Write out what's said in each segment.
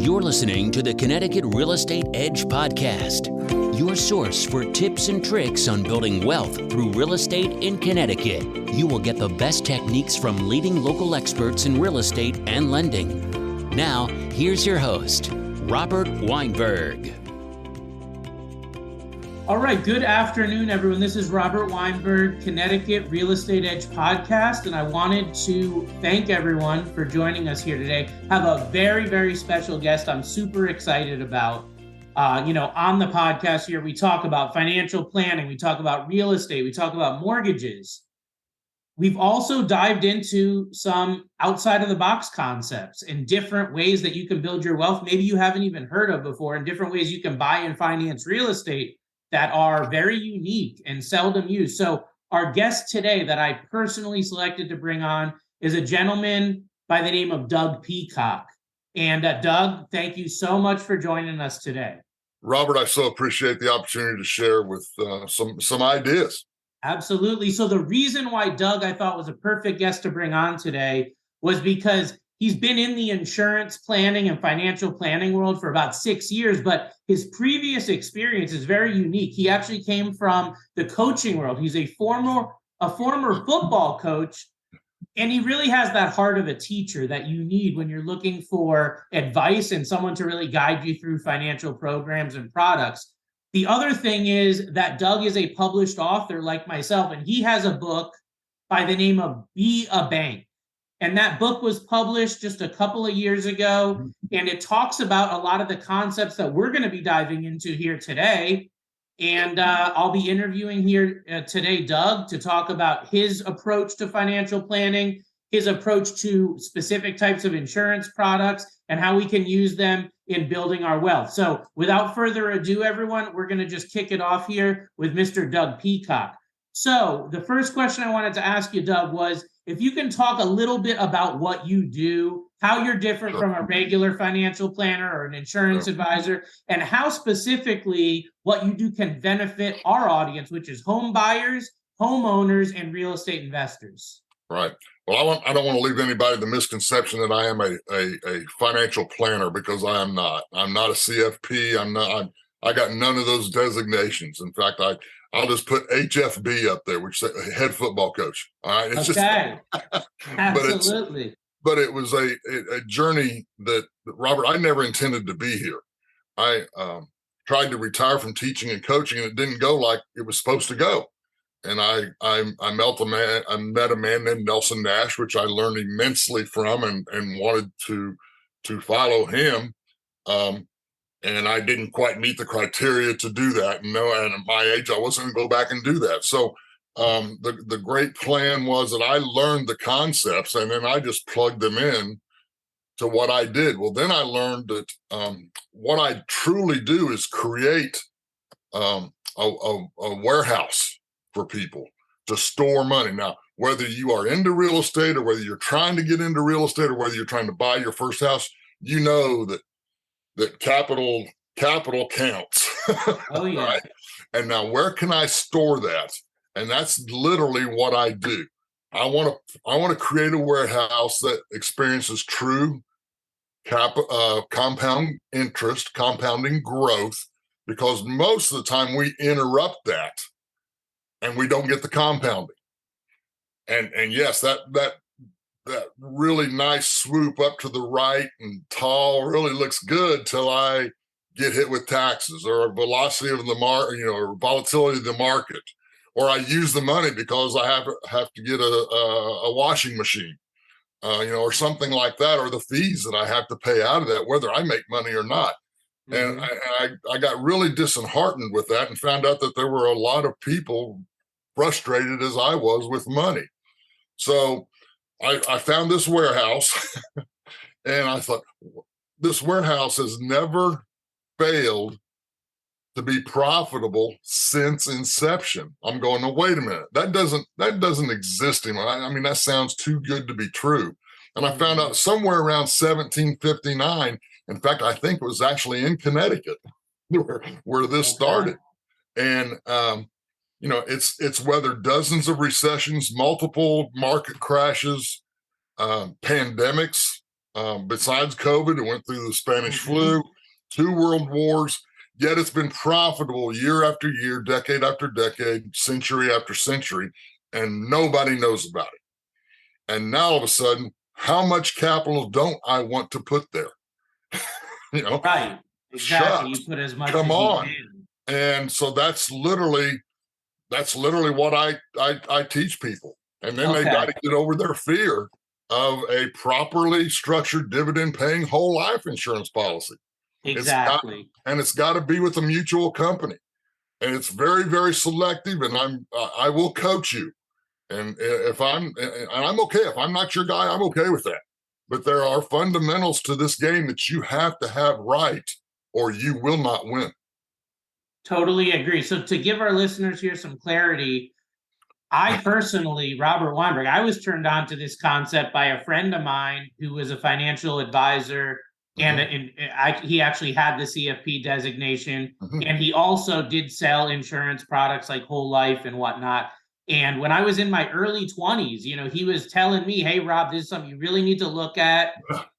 You're listening to the Connecticut Real Estate Edge podcast, your source for tips and tricks on building wealth through real estate in Connecticut. You will get the best techniques from leading local experts in real estate and lending. Now, here's your host, Robert Weinberg. All right, good afternoon, everyone. This is Robert Weinberg, Connecticut Real Estate Edge podcast, and I wanted to thank everyone for joining us here today. I have a very, very special guest I'm super excited about. On the podcast here, we talk about financial planning, we talk about real estate, we talk about mortgages. We've also dived into some outside of the box concepts and different ways that you can build your wealth, maybe you haven't even heard of before, and different ways you can buy and finance real estate that are very unique and seldom used. So our guest today that I personally selected to bring on is a gentleman by the name of Doug Peacock. And Doug, thank you so much for joining us today. Robert, I so appreciate the opportunity to share with some ideas. Absolutely. So the reason why Doug I thought was a perfect guest to bring on today was because he's been in the insurance planning and financial planning world for about 6 years, but his previous experience is very unique. He actually came from the coaching world. He's a former football coach, and he really has that heart of a teacher that you need when you're looking for advice and someone to really guide you through financial programs and products. The other thing is that Doug is a published author like myself, and he has a book by the name of Be a Bank. And that book was published just a couple of years ago, and it talks about a lot of the concepts that we're going to be diving into here today. And I'll be interviewing here today Doug to talk about his approach to financial planning, his approach to specific types of insurance products, and how we can use them in building our wealth. So without further ado, everyone, we're going to just kick it off here with Mr. Doug Peacock. So the first question I wanted to ask you, Doug, was if you can talk a little bit about what you do, how you're different from a regular financial planner or an insurance advisor, and how specifically what you do can benefit our audience, which is home buyers, homeowners, and real estate investors. Right. Well, I don't want to leave anybody the misconception that I am a financial planner, because I am not. I'm not a CFP. I got none of those designations. In fact, I'll just put HFB up there, which is a head football coach. All right. It's okay. Absolutely. But it was a journey that, Robert, I never intended to be here. I tried to retire from teaching and coaching, and it didn't go like it was supposed to go. And I met a man named Nelson Nash, which I learned immensely from, and wanted to follow him. And I didn't quite meet the criteria to do that. And at my age, I wasn't going to go back and do that. So the great plan was that I learned the concepts, and then I just plugged them in to what I did. Well, then I learned that what I truly do is create a warehouse for people to store money. Now, whether you are into real estate, or whether you're trying to get into real estate, or whether you're trying to buy your first house, you know that capital counts. Oh yeah. Right? And now, where can I store that? And that's literally what I do. I want to create a warehouse that experiences true compound interest, compounding growth, because most of the time we interrupt that and we don't get the compounding. And yes, that really nice swoop up to the right and tall really looks good till I get hit with taxes, or velocity of the market, or volatility of the market, or I use the money because I have to get a washing machine, or something like that, or the fees that I have to pay out of that, whether I make money or not. Mm-hmm. And I got really disheartened with that, and found out that there were a lot of people frustrated as I was with money. So I found this warehouse and I thought, this warehouse has never failed to be profitable since inception. I'm going, no, wait a minute. That doesn't exist anymore. I mean, that sounds too good to be true. And I found out somewhere around 1759, in fact, I think it was actually in Connecticut where this started. And, it's weathered dozens of recessions, multiple market crashes, pandemics, Besides COVID, it went through the Spanish flu, 2 world wars, yet it's been profitable year after year, decade after decade, century after century, and nobody knows about it. And now all of a sudden, how much capital don't I want to put there? Right. Exactly. Shucks, You put as much come as you on. can. And so that's literally what I teach people. And then they got to get over their fear of a properly structured dividend paying whole life insurance policy. Exactly. It's got to be with a mutual company. And it's very, very selective. And I will coach you. And I'm okay. If I'm not your guy, I'm okay with that. But there are fundamentals to this game that you have to have right, or you will not win. Totally agree. So to give our listeners here some clarity, I personally, Robert Weinberg, I was turned on to this concept by a friend of mine who was a financial advisor, and he actually had the CFP designation, and he also did sell insurance products like whole life and whatnot. And when I was in my early 20s, he was telling me, hey, Rob, this is something you really need to look at.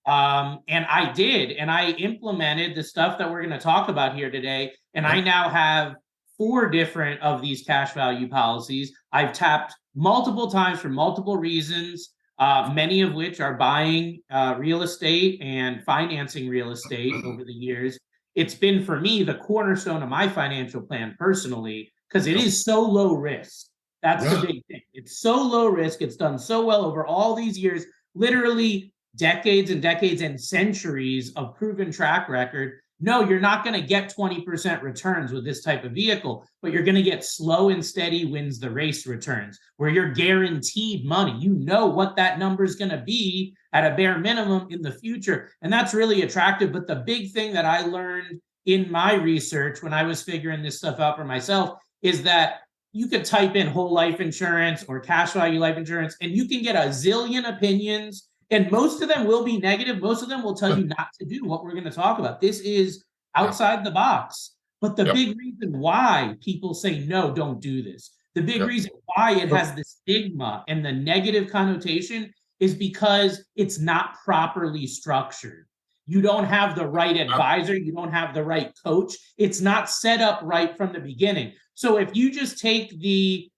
And I did. And I implemented the stuff that we're going to talk about here today. And I now have 4 different of these cash value policies. I've tapped multiple times for multiple reasons, many of which are buying real estate and financing real estate over the years. It's been, for me, the cornerstone of my financial plan personally, because it is so low risk. That's the big thing. It's so low risk. It's done so well over all these years, literally decades and decades and centuries of proven track record. No, you're not going to get 20% returns with this type of vehicle, but you're going to get slow and steady wins the race returns, where you're guaranteed money. You know what that number is going to be at a bare minimum in the future. And that's really attractive. But the big thing that I learned in my research when I was figuring this stuff out for myself is that you could type in whole life insurance or cash value life insurance, and you can get a zillion opinions, and most of them will be negative. Most of them will tell you not to do what we're going to talk about. This is outside the box. But the big reason why people say, no, don't do this, the big reason why it has the stigma and the negative connotation is because it's not properly structured. You don't have the right advisor. You don't have the right coach. It's not set up right from the beginning. So if you just take the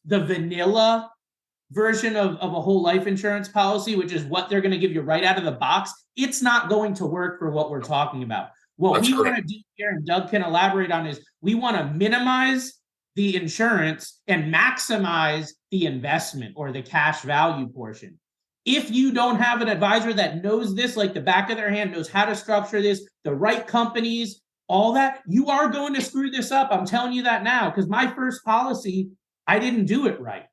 vanilla version of a whole life insurance policy, which is what they're going to give you right out of the box, it's not going to work for what we're talking about. What we want to do here, and Doug can elaborate on, is we want to minimize the insurance and maximize the investment or the cash value portion. If you don't have an advisor that knows this like the back of their hand, knows how to structure this, the right companies, all that, you are going to screw this up. I'm telling you that now, because my first policy, I didn't do it right.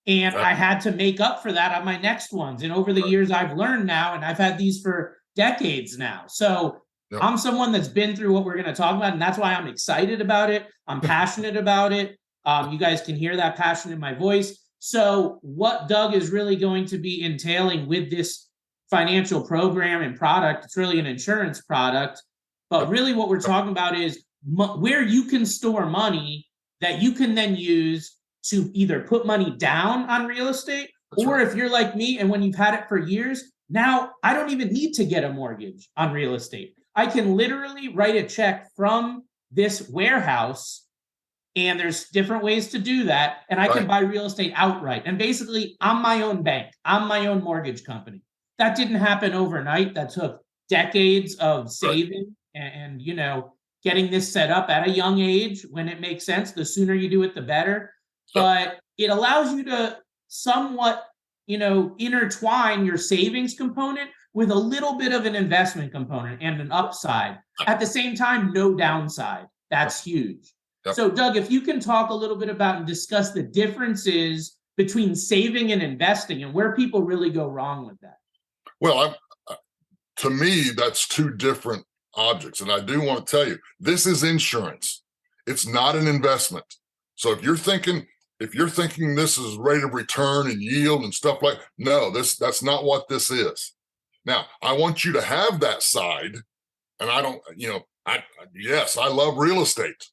And I had to make up for that on my next ones. And over the years, I've learned now, and I've had these for decades now. So I'm someone that's been through what we're going to talk about, and that's why I'm excited about it. I'm passionate about it. You guys can hear that passion in my voice. So what Doug is really going to be entailing with this financial program and product, it's really an insurance product. But really what we're talking about is where you can store money that you can then use to either put money down on real estate, or if you're like me and when you've had it for years, now I don't even need to get a mortgage on real estate. I can literally write a check from this warehouse, and there's different ways to do that. And I can buy real estate outright. And basically, I'm my own bank. I'm my own mortgage company. That didn't happen overnight. That took decades of saving and getting this set up at a young age when it makes sense. The sooner you do it, the better. But it allows you to somewhat, intertwine your savings component with a little bit of an investment component and an upside. At the same time, no downside. That's huge. So, Doug, if you can talk a little bit about and discuss the differences between saving and investing and where people really go wrong with that. Well, to me, that's 2 different objects. And I do want to tell you, this is insurance. It's not an investment. So if you're thinking this is rate of return and yield and stuff no, that's not what this is. Now, I want you to have that side. And yes, I love real estate.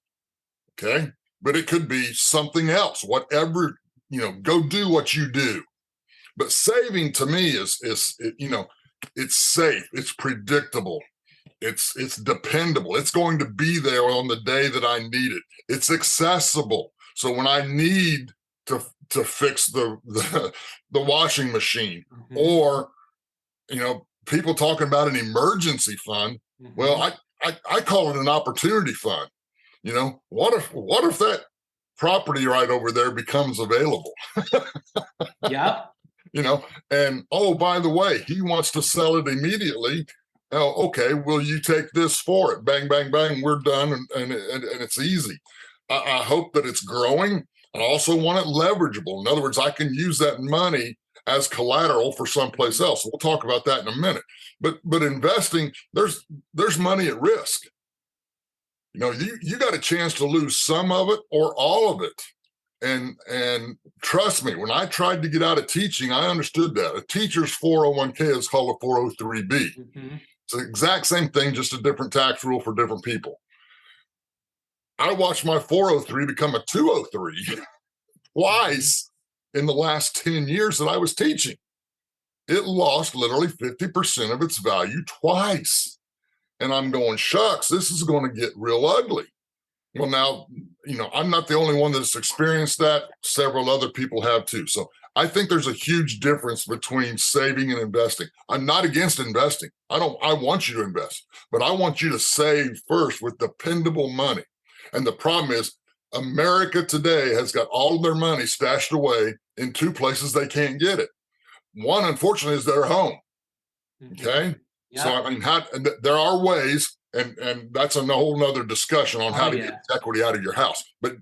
Okay. But it could be something else, whatever, go do what you do. But saving to me is It's safe. It's predictable. It's dependable. It's going to be there on the day that I need it. It's accessible. So when I need to fix the washing machine, or people talking about an emergency fund, well, I call it an opportunity fund. What if that property right over there becomes available? Yep. And oh, by the way, he wants to sell it immediately. Oh, okay. Will you take this for it? Bang, bang, bang. We're done, and it's easy. I hope that it's growing. I also want it leverageable. In other words, I can use that money as collateral for someplace else. We'll talk about that in a minute. But investing, there's money at risk. You got a chance to lose some of it or all of it. And trust me, when I tried to get out of teaching, I understood that. A teacher's 401k is called a 403b. It's the exact same thing, just a different tax rule for different people. I watched my 403 become a 203 twice in the last 10 years that I was teaching. It lost literally 50% of its value twice. And I'm going, shucks, this is going to get real ugly. Well, now, I'm not the only one that's experienced that. Several other people have too. So I think there's a huge difference between saving and investing. I'm not against investing. I want you to invest, but I want you to save first with dependable money. And the problem is America today has got all of their money stashed away in two places they can't get it. One, unfortunately, is their home. Okay. Yeah. So there are ways, and that's a whole nother discussion on how to get equity out of your house. But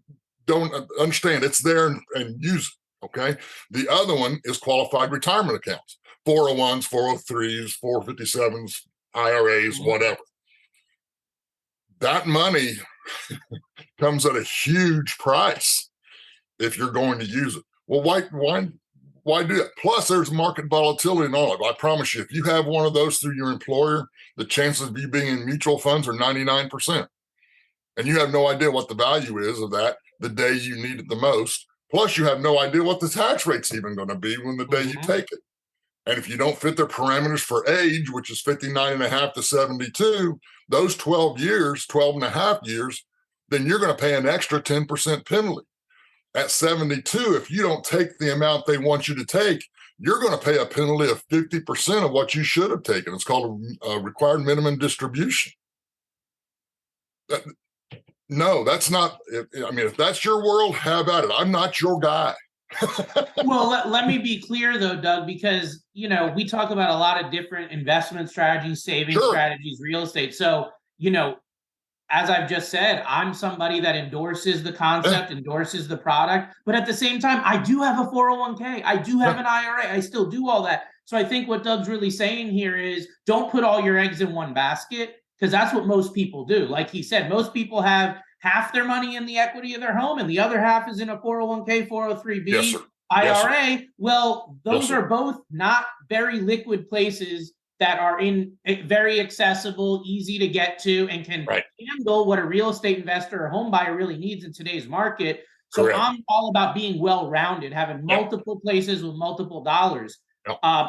don't understand it's there and use it. Okay. The other one is qualified retirement accounts, 401s, 403s, 457s, IRAs, whatever. That money comes at a huge price if you're going to use it. Well, why do it? Plus, there's market volatility in all of it. I promise you, if you have one of those through your employer, the chances of you being in mutual funds are 99%. And you have no idea what the value is of that the day you need it the most. Plus, you have no idea what the tax rate's even going to be when the day you take it. And if you don't fit their parameters for age, which is 59.5 to 72, those 12 and a half years, then you're going to pay an extra 10% penalty. At 72, if you don't take the amount they want you to take, you're going to pay a penalty of 50% of what you should have taken. It's called a required minimum distribution. No, that's not. If that's your world, have at it. I'm not your guy. Well, let me be clear, though, Doug, because, we talk about a lot of different investment strategies, saving strategies, real estate. So, as I've just said, I'm somebody that endorses the concept, endorses the product. But at the same time, I do have a 401k. I do have an IRA. I still do all that. So I think what Doug's really saying here is don't put all your eggs in one basket, because that's what most people do. Like he said, most people have half their money in the equity of their home and the other half is in a 401k, 403b, IRA. Well, those are both not very liquid places that are in very accessible, easy to get to, and can handle what a real estate investor or home buyer really needs in today's market. So I'm all about being well-rounded, having multiple places with multiple dollars.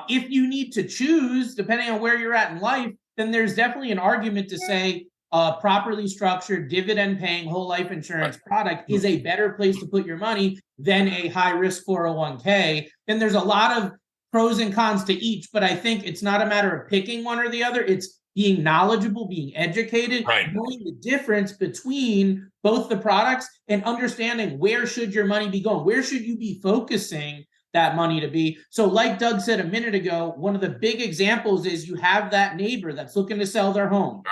If you need to choose, depending on where you're at in life, then there's definitely an argument to say a properly structured, dividend-paying whole life insurance product is a better place to put your money than a high-risk 401k. And there's a lot of pros and cons to each, but I think it's not a matter of picking one or the other. It's being knowledgeable, being educated, knowing the difference between both the products and understanding where should your money be going? Where should you be focusing that money to be? So like Doug said a minute ago, one of the big examples is you have that neighbor that's looking to sell their home.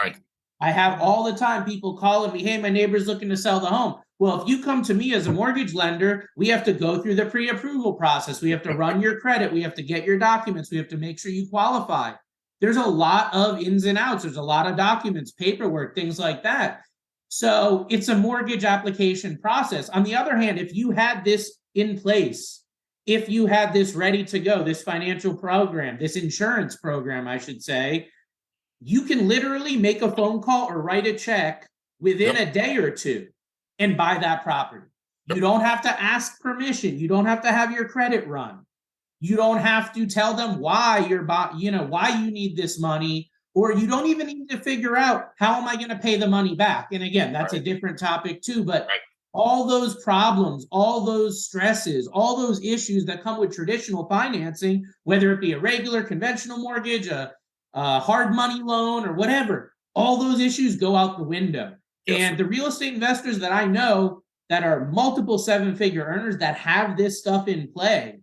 I have all the time people calling me, hey, my neighbor's looking to sell the home. Well, if you come to me as a mortgage lender, we have to go through the pre-approval process. We have to run your credit. We have to get your documents. We have to make sure you qualify. There's a lot of ins and outs. There's a lot of documents, paperwork, things like that. So it's a mortgage application process. On the other hand, if you had this in place, if you had this ready to go, this financial program, this insurance program, I should say, you can literally make a phone call or write a check within a day or two and buy that property. You don't have to ask permission. You don't have to have your credit run. You don't have to tell them why why you need this money, or you don't even need to figure out how am I going to pay the money back. And again, that's a different topic too, but all those problems, all those stresses, all those issues that come with traditional financing, whether it be a regular conventional mortgage, a hard money loan, or whatever, all those issues go out the window. Yes. And the real estate investors that I know that are multiple seven-figure earners that have this stuff in play,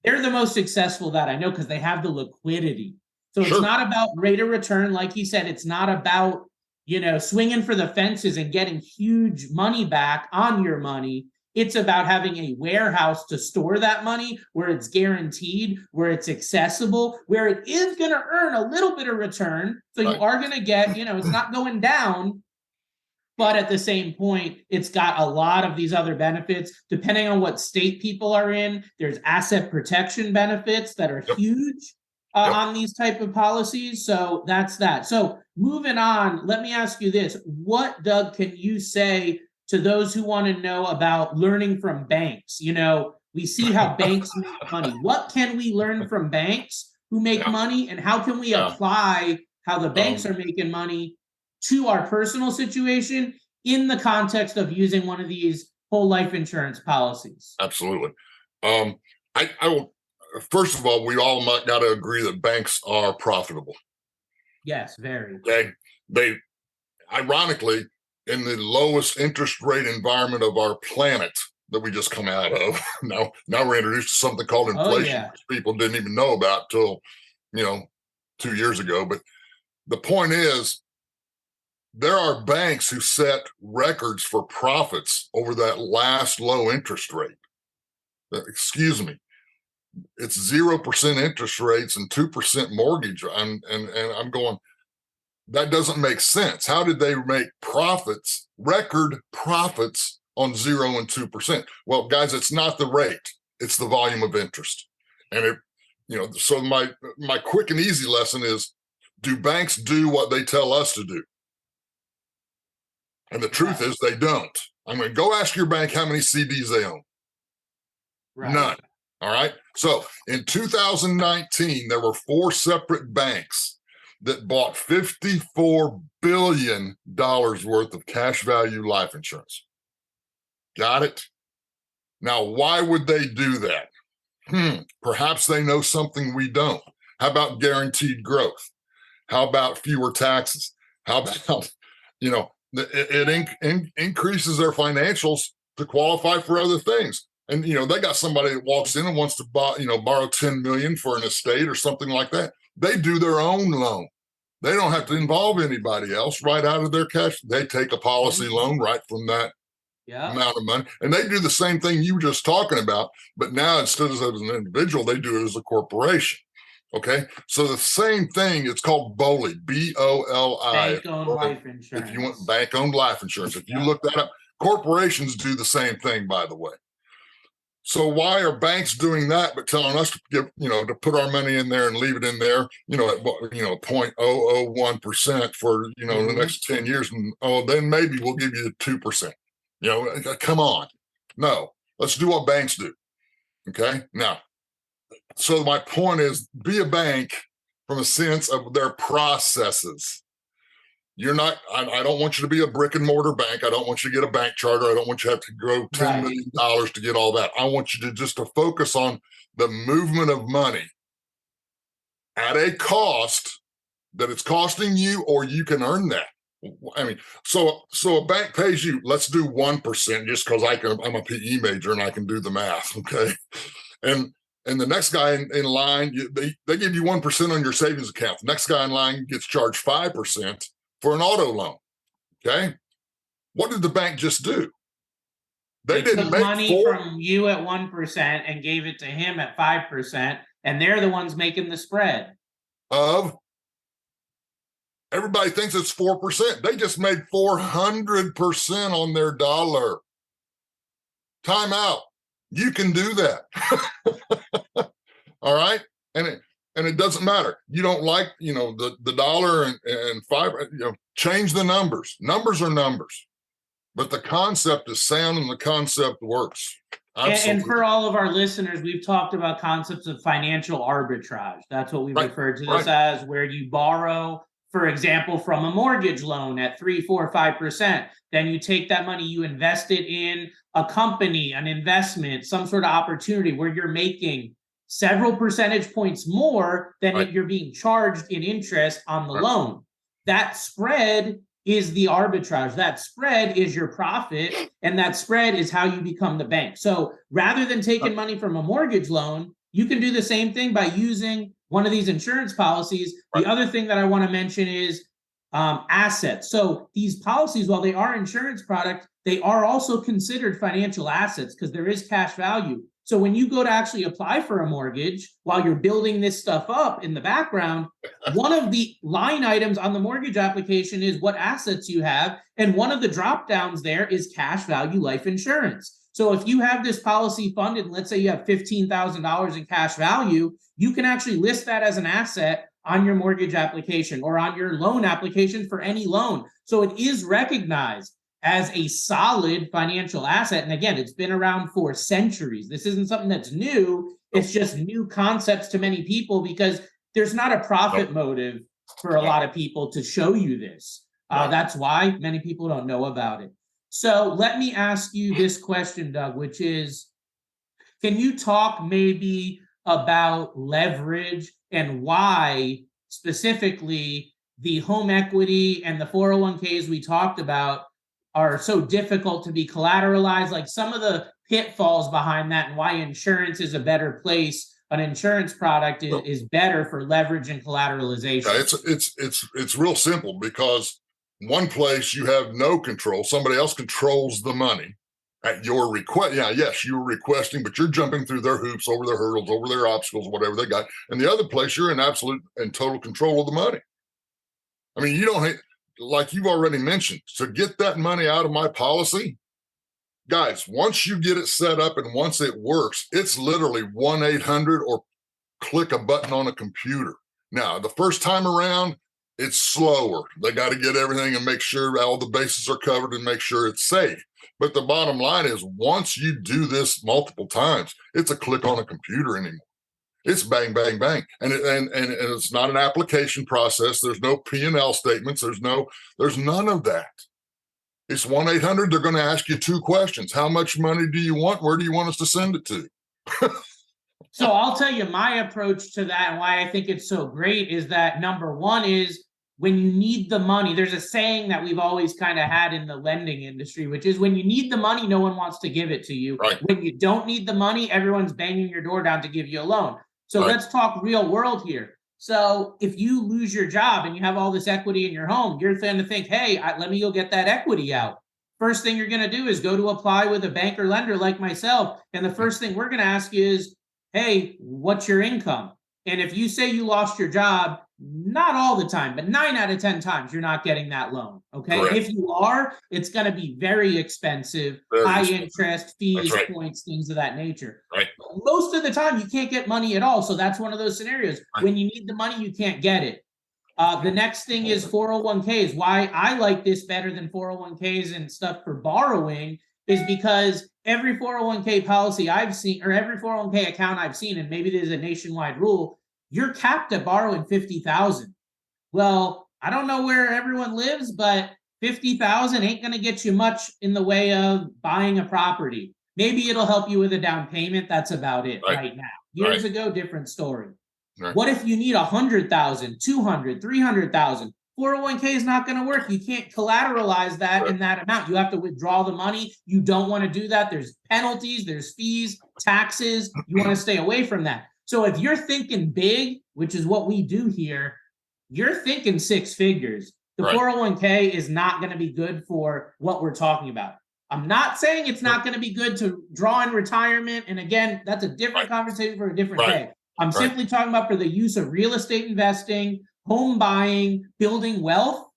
they're the most successful that I know because they have the liquidity. So It's not about rate of return. Like he said, it's not about, swinging for the fences and getting huge money back on your money. It's about having a warehouse to store that money where it's guaranteed, where it's accessible, where it is going to earn a little bit of return. So you are going to get, it's not going down. But at the same point, it's got a lot of these other benefits. Depending on what state people are in, there's asset protection benefits that are huge on these type of policies. So that's that. So moving on, let me ask you this. What, Doug, can you say to those who want to know about learning from banks? We see how banks make money. What can we learn from banks who make money, and how can we apply how the banks are making money to our personal situation in the context of using one of these whole life insurance policies? Absolutely. I will. First of all, we all got to agree that banks are profitable. Yes, very. They ironically, in the lowest interest rate environment of our planet that we just come out of, now we're introduced to something called inflation, which people didn't even know about till 2 years ago. But the point is, there are banks who set records for profits over that last low interest rate. Excuse me. It's 0% interest rates and 2% mortgage. And I'm going, that doesn't make sense. How did they make profits, record profits on 0 and 2%? Well, guys, it's not the rate, it's the volume of interest. And so my quick and easy lesson is, do banks do what they tell us to do? And the truth is they don't. I mean, go ask your bank how many CDs they own. None. All right. So in 2019, there were 4 separate banks that bought $54 billion worth of cash value life insurance. Got it? Now, why would they do that? Perhaps they know something we don't. How about guaranteed growth? How about fewer taxes? How about, it increases their financials to qualify for other things. And, they got somebody that walks in and wants to borrow 10 million for an estate or something like that. They do their own loan. They don't have to involve anybody else right out of their cash. They take a policy loan right from that amount of money. And they do the same thing you were just talking about, but now instead of as an individual, they do it as a corporation. Okay. So the same thing, it's called BOLI, BOLI. Bank-owned life insurance. If you want bank-owned life insurance, if you look that up, corporations do the same thing, by the way. So why are banks doing that, but telling us to give, to put our money in there and leave it in there, at 0.001% for, the next 10 years. And, then maybe we'll give you 2%. Come on. No, let's do what banks do. Okay. Now, so my point is, be a bank from a sense of their processes. You're not, I don't want you to be a brick and mortar bank. I don't want you to get a bank charter. I don't want you to have to grow $10 million to get all that. I want you to just to focus on the movement of money at a cost that it's costing you, or you can earn that. I mean, so a bank pays you, let's do 1% just because I'm a PE major and I can do the math. Okay. And the next guy in line, they give you 1% on your savings account. The next guy in line gets charged 5% for an auto loan. Okay. What did the bank just do? They didn't took make money from you at 1% and gave it to him at 5%, and they're the ones making the spread. Everybody thinks it's 4%. They just made 400% on their dollar. Time out. You can do that. All right. And it doesn't matter. You don't like, the dollar and 5, change the numbers. Numbers are numbers. But the concept is sound and the concept works. And for all of our listeners, we've talked about concepts of financial arbitrage. That's what we've referred to this as, where you borrow, for example, from a mortgage loan at 3, 4, 5%. Then you take that money, you invest it in a company, an investment, some sort of opportunity where you're making several percentage points more than you're being charged in interest on the loan. That spread is the arbitrage. That spread is your profit, and that spread is how you become the bank. So rather than taking money from a mortgage loan, you can do the same thing by using one of these insurance policies. The other thing that I want to mention is assets. So these policies, while they are insurance products, they are also considered financial assets because there is cash value. So when you go to actually apply for a mortgage, while you're building this stuff up in the background, one of the line items on the mortgage application is what assets you have. And one of the drop downs there is cash value life insurance. So if you have this policy funded, let's say you have $15,000 in cash value, you can actually list that as an asset on your mortgage application or on your loan application for any loan. So it is recognized as a solid financial asset. And again, it's been around for centuries. This isn't something that's new. It's just new concepts to many people because there's not a profit motive for a lot of people to show you this. That's why many people don't know about it. So let me ask you this question, Doug, which is, can you talk maybe about leverage and why specifically the home equity and the 401ks we talked about are so difficult to be collateralized, like some of the pitfalls behind that and why insurance is a better place. An insurance product is better for leverage and collateralization. Yeah, it's real simple because one place you have no control. Somebody else controls the money at your request. Yeah, yes, you're requesting, but you're jumping through their hoops, over their hurdles, over their obstacles, whatever they got. And the other place, you're in absolute and total control of the money. I mean, you don't, like you've already mentioned, to get that money out of my policy, guys, once you get it set up and once it works, it's literally 1-800 or click a button on a computer. Now, the first time around, it's slower. They got to get everything and make sure all the bases are covered and make sure it's safe. But the bottom line is, once you do this multiple times, it's a click on a computer anymore. It's bang, bang, bang. And it's not an application process. There's no P&L statements. There's none of that. It's 1-800. They're going to ask you 2 questions. How much money do you want? Where do you want us to send it to? So I'll tell you my approach to that and why I think it's so great is that number one is when you need the money, there's a saying that we've always kind of had in the lending industry, which is when you need the money, no one wants to give it to you. Right. When you don't need the money, everyone's banging your door down to give you a loan. So let's talk real world here. So if you lose your job and you have all this equity in your home, you're going to think, hey, let me go get that equity out. First thing you're going to do is go to apply with a bank or lender like myself. And the first thing we're going to ask you is, hey, what's your income? And if you say you lost your job, not all the time, but 9 out of 10 times, you're not getting that loan. Okay. Correct. If you are, it's going to be very expensive, high interest, fees, points, things of that nature. Right. But most of the time, you can't get money at all. So that's one of those scenarios. Right. When you need the money, you can't get it. The next thing is 401ks. Why I like this better than 401ks and stuff for borrowing is because every 401k policy I've seen, or every 401k account I've seen, and maybe there's a nationwide rule, you're capped at borrowing $50,000. Well, I don't know where everyone lives, but $50,000 ain't going to get you much in the way of buying a property. Maybe it'll help you with a down payment. That's about it right now. Years ago, different story. Right. What if you need 100,000, 200, 300,000? 401k is not going to work. You can't collateralize that in that amount. You have to withdraw the money. You don't want to do that. There's penalties, there's fees, taxes. You want to stay away from that. So if you're thinking big, which is what we do here, you're thinking 6 figures. The 401k is not going to be good for what we're talking about. I'm not saying it's not going to be good to draw in retirement. And again, that's a different conversation for a different day. I'm simply talking about for the use of real estate investing, home buying, building wealth.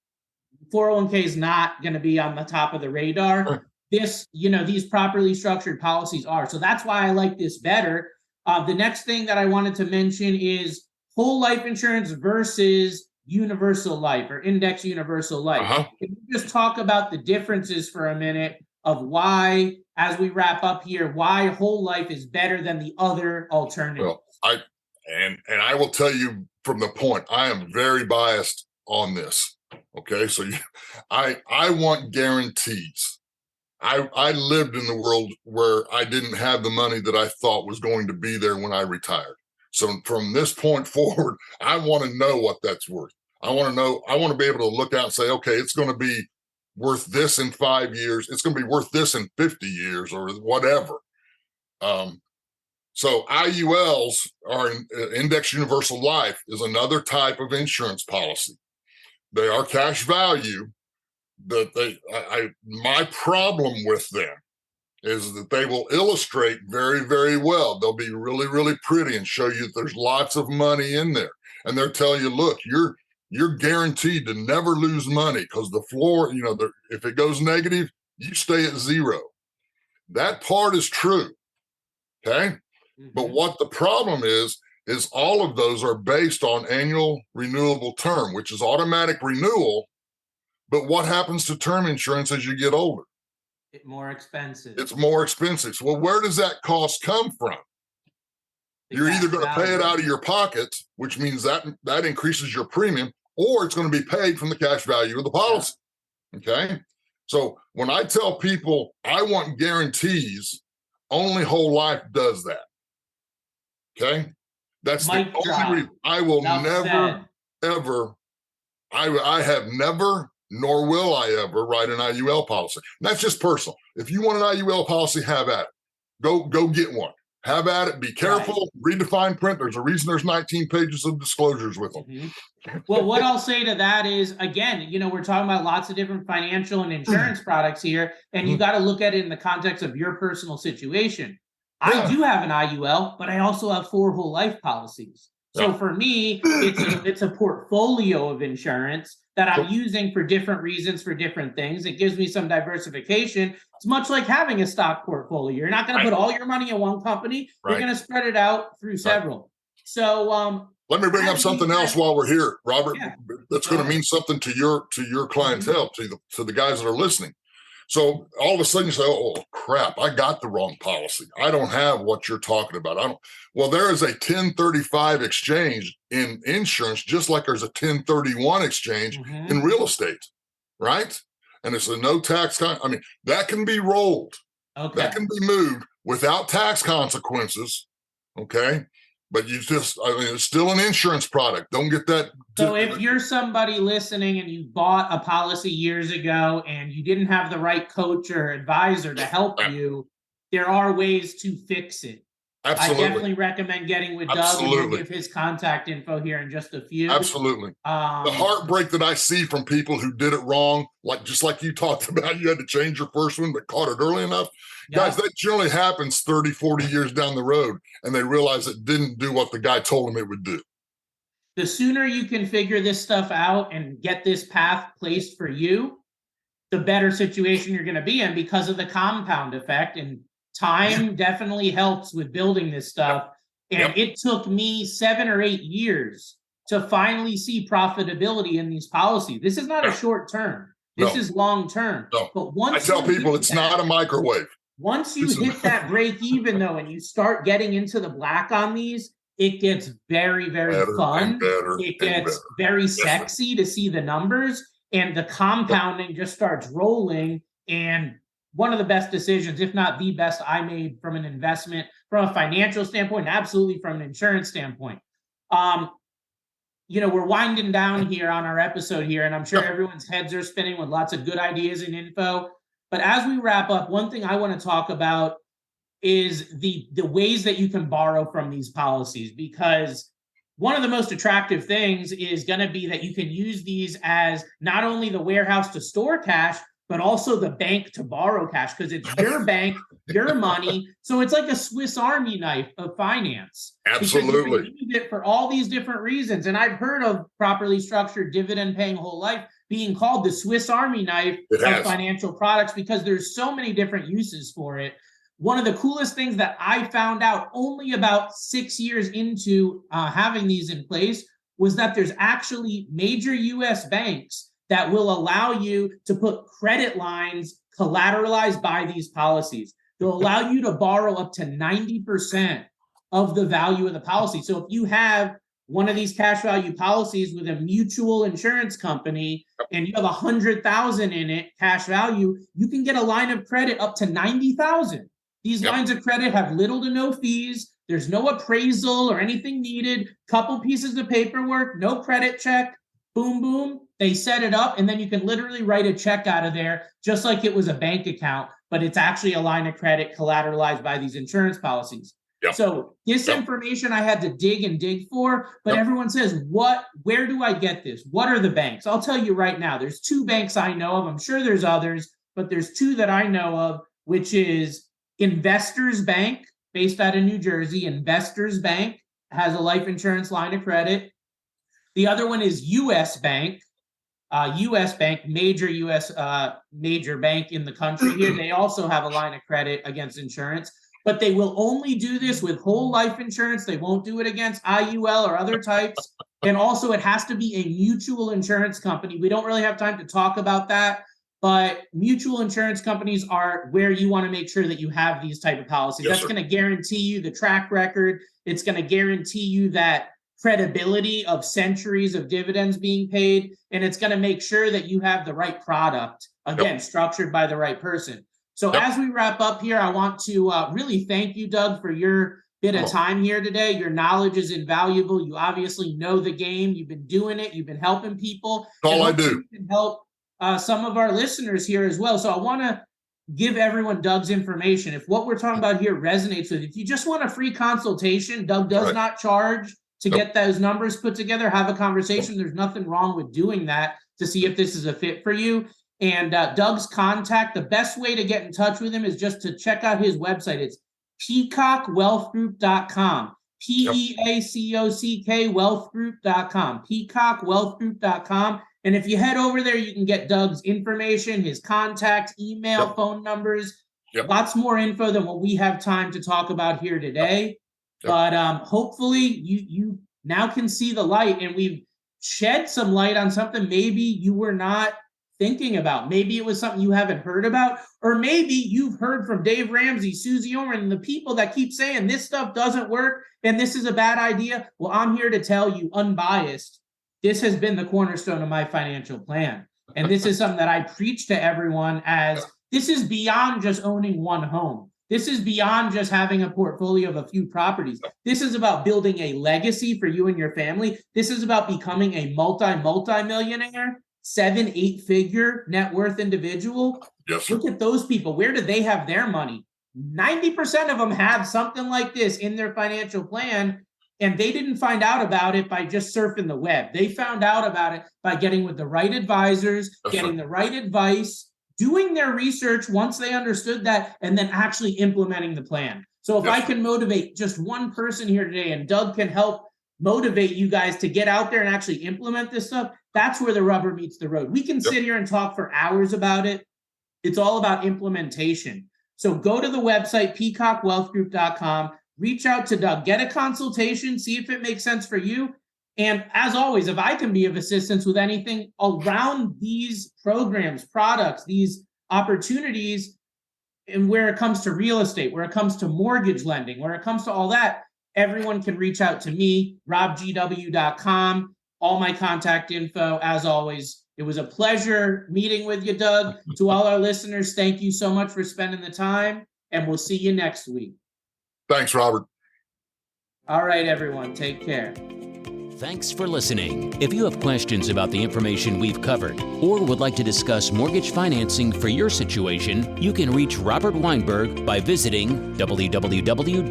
401k is not going to be on the top of the radar. These properly structured policies are. So that's why I like this better. The next thing that I wanted to mention is whole life insurance versus universal life or index universal life. Can you just talk about the differences for a minute of why as we wrap up here, why whole life is better than the other alternative. Well, I will tell you from the point, I am very biased on this. Okay, so I want guarantees. I lived in the world where I didn't have the money that I thought was going to be there when I retired. So from this point forward, I want to know what that's worth. I want to know, I want to be able to look out and say, okay, it's going to be worth this in 5 years. It's going to be worth this in 50 years or whatever. So IULs are Index Universal Life is another type of insurance policy. They are cash value. My problem with them is that they will illustrate very, very well. They'll be really, really pretty and show you that there's lots of money in there. And they'll tell you, look, you're guaranteed to never lose money because the floor, if it goes negative, you stay at zero. That part is true. Okay. Mm-hmm. But what the problem is all of those are based on annual renewable term, which is automatic renewal. But what happens to term insurance as you get older? It's more expensive. It's more expensive. So, well, where does that cost come from? You're either going to pay it out of your pocket, which means that increases your premium, or it's going to be paid from the cash value of the policy. Okay. So when I tell people I want guarantees, only whole life does that. Okay. That's the only reason. I will never, ever, I have never, nor will I ever write an IUL policy. And that's just personal. If you want an IUL policy, have at it. Go get one. Have at it. Be careful. Right. Read the fine print. There's a reason there's 19 pages of disclosures with them. Mm-hmm. Well, what I'll say to that is, again, we're talking about lots of different financial and insurance products here, and you got to look at it in the context of your personal situation. I do have an IUL, but I also have 4 whole life policies. So for me, it's a portfolio of insurance that I'm using for different reasons, for different things. It gives me some diversification. It's much like having a stock portfolio. You're not going to put all your money in one company. You're going to spread it out through several. So let me bring up something else while we're here, Robert. Yeah. That's going to mean something to your clientele, to the guys that are listening. So all of a sudden you say, oh crap, I got the wrong policy. I don't have what you're talking about. Well, there is a 1035 exchange in insurance, just like there's a 1031 exchange in real estate, right? And it's a no tax. That can be rolled. Okay. That can be moved without tax consequences. Okay. But it's still an insurance product. Don't get that. So if you're somebody listening and you bought a policy years ago and you didn't have the right coach or advisor to help you, there are ways to fix it. Absolutely. I definitely recommend getting with Doug, and we'll give his contact info here in just a few. Absolutely. The heartbreak that I see from people who did it wrong, just like you talked about, you had to change your first one, but caught it early enough. Yeah. Guys, that generally happens 30, 40 years down the road, and they realize it didn't do what the guy told them it would do. The sooner you can figure this stuff out and get this path placed for you, the better situation you're going to be in because of the compound effect. And time definitely helps with building this stuff. And it took me 7 or 8 years to finally see profitability in these policies. This is not a short term. This is long term. No. But once I tell people it's not a microwave. Once you hit that break even though, and you start getting into the black on these, it gets very, very fun. It gets very sexy to see the numbers, and the compounding just starts rolling. And one of the best decisions, if not the best, I made from an investment, from a financial standpoint, and absolutely from an insurance standpoint. We're winding down here on our episode here, and I'm sure everyone's heads are spinning with lots of good ideas and info. But as we wrap up, one thing I want to talk about is the ways that you can borrow from these policies, because one of the most attractive things is going to be that you can use these as not only the warehouse to store cash, but also the bank to borrow cash, because it's your bank, your money. So it's like a Swiss Army knife of finance. Absolutely. You can use it for all these different reasons. And I've heard of properly structured dividend paying whole life being called the Swiss Army knife of financial products, because there's so many different uses for it. One of the coolest things that I found out only about 6 years into having these in place was that there's actually major U.S. banks that will allow you to put credit lines collateralized by these policies. They'll allow you to borrow up to 90% of the value of the policy. So if you have one of these cash value policies with a mutual insurance company and you have 100,000 in it, cash value, you can get a line of credit up to 90,000. These lines of credit have little to no fees. There's no appraisal or anything needed. Couple pieces of paperwork, no credit check. Boom, boom. They set it up, and then you can literally write a check out of there just like it was a bank account, but it's actually a line of credit collateralized by these insurance policies. So this information I had to dig for, but everyone says, where do I get this? What are the banks? I'll tell you right now, there's 2 banks I know of. I'm sure there's others, but there's 2 that I know of, which is Investors Bank, based out of New Jersey. Investors Bank has a life insurance line of credit. The other one is US Bank. US Bank, major bank in the country here. They also have a line of credit against insurance, but they will only do this with whole life insurance. They won't do it against IUL or other types. And also it has to be a mutual insurance company. We don't really have time to talk about that, but mutual insurance companies are where you want to make sure that you have these type of policies. That's going to guarantee you the track record. It's going to guarantee you that credibility of centuries of dividends being paid, and it's going to make sure that you have the right product, again, structured by the right person. So as we wrap up here, I want to really thank you, Doug, for your bit of time here today. Your knowledge is invaluable. You obviously know the game. You've been doing it. You've been helping people. That's all I do. You can help some of our listeners here as well. So I want to give everyone Doug's information. If what we're talking about here resonates with you, if you just want a free consultation, Doug does not charge to get those numbers put together. Have a conversation. There's nothing wrong with doing that to see if this is a fit for you. And Doug's contact, the best way to get in touch with him is just to check out his website. It's peacockwealthgroup.com. PEACOCK wealthgroup.com. peacockwealthgroup.com. And if you head over there, you can get Doug's information, his contact, email, phone numbers, lots more info than what we have time to talk about here today. But hopefully you now can see the light, and we've shed some light on something maybe you were not thinking about. Maybe it was something you haven't heard about, or maybe you've heard from Dave Ramsey, Susie Orman, and the people that keep saying this stuff doesn't work and this is a bad idea. Well, I'm here to tell you, unbiased, this has been the cornerstone of my financial plan. And this is something that I preach to everyone, as this is beyond just owning one home. This is beyond just having a portfolio of a few properties. This is about building a legacy for you and your family. This is about becoming a multi-millionaire, 7-8 figure net worth individual. Look at those people. Where do they have their money? 90% of them have something like this in their financial plan, and they didn't find out about it by just surfing the web. They found out about it by getting with the right advisors, getting the right advice, doing their research once they understood that, and then actually implementing the plan. So if I can motivate just one person here today, and Doug can help motivate you guys to get out there and actually implement this stuff, that's where the rubber meets the road. We can sit here and talk for hours about it. It's all about implementation. So go to the website, peacockwealthgroup.com, reach out to Doug, get a consultation, see if it makes sense for you. And as always, if I can be of assistance with anything around these programs, products, these opportunities, and where it comes to real estate, where it comes to mortgage lending, where it comes to all that, everyone can reach out to me, robgw.com, all my contact info. As always, it was a pleasure meeting with you, Doug. To all our listeners, thank you so much for spending the time, and we'll see you next week. Thanks, Robert. All right, everyone, take care. Thanks for listening. If you have questions about the information we've covered or would like to discuss mortgage financing for your situation, you can reach Robert Weinberg by visiting www.robgw.com.